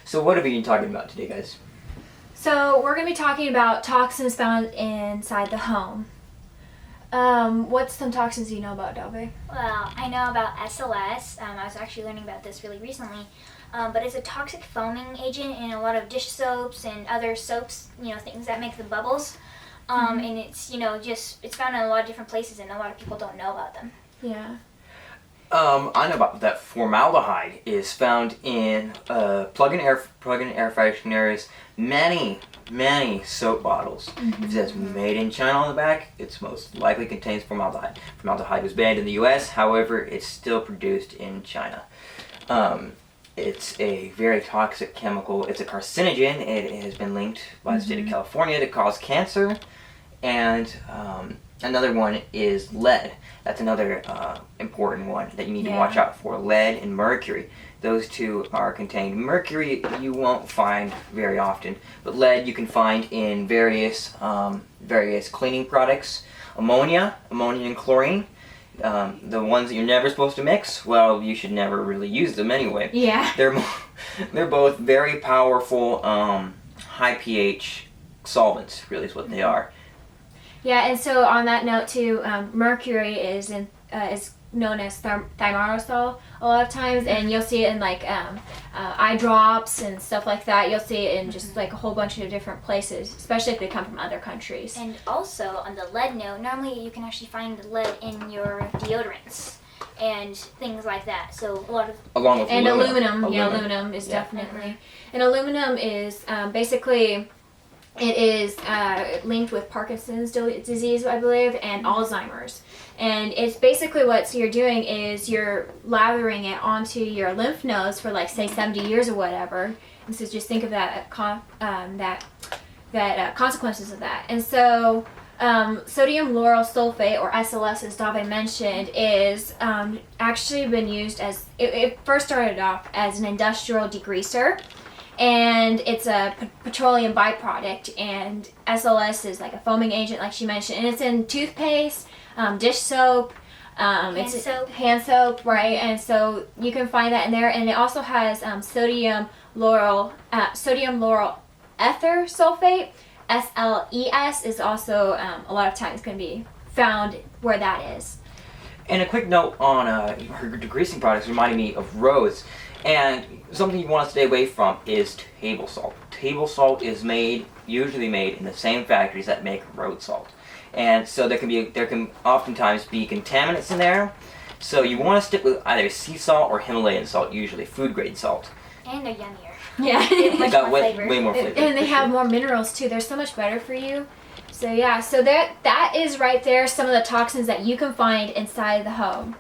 So what are we talking about today, guys? So we're going to be talking about toxins found inside the home. What's some toxins you know about, Delve? Well, I know about SLS. I was actually learning about this really recently. But it's a toxic foaming agent in a lot of dish soaps and other soaps, things that make the bubbles. And it's, it's found in a lot of different places and a lot of people don't know about them. Yeah. I know about that formaldehyde is found in plug-in air fresheners, many soap bottles. If it says made in China on the back, it's most likely contains formaldehyde. Formaldehyde was banned in the US, however, it's still produced in China. It's a very toxic chemical. It's a carcinogen. It has been linked by the state of California to cause cancer. And another one is lead. That's another important one that you need to watch out for. Lead and mercury. Those two are contained. Mercury you won't find very often, but lead you can find in various cleaning products. Ammonia and chlorine. The ones that you're never supposed to mix, well, you should never really use them anyway. Yeah. They're both very powerful high pH solvents, really is what they are. Yeah, and so on that note too, mercury is known as thimerosal a lot of times, and you'll see it in like eye drops and stuff like that. You'll see it in just like a whole bunch of different places, especially if they come from other countries. And also on the lead note, normally you can actually find lead in your deodorants and things like that. So a lot of along with aluminum. Yeah, aluminum is definitely. And aluminum is basically. It is linked with Parkinson's disease, I believe, and Alzheimer's. And it's basically what you're doing is you're lathering it onto your lymph nodes for like say 70 years or whatever. And so just think of that consequences of that. And so sodium lauryl sulfate, or SLS, as Dave mentioned, is actually been used as it first started off as an industrial degreaser. And it's a petroleum byproduct, and SLS is like a foaming agent, like she mentioned, and it's in toothpaste, dish soap, hand soap, right? And so you can find that in there, and it also has sodium lauryl ether sulfate, SLES, is also a lot of times going to be found where that is. And a quick note on her degreasing products reminded me of Rose. And something you want to stay away from is table salt. Table salt is usually made in the same factories that make road salt. And so there can oftentimes be contaminants in there. So you want to stick with either sea salt or Himalayan salt, usually food grade salt. And they're yummier. Yeah. They got way more flavor. And they have more minerals too. They're so much better for you. So yeah, so that is right there some of the toxins that you can find inside the home.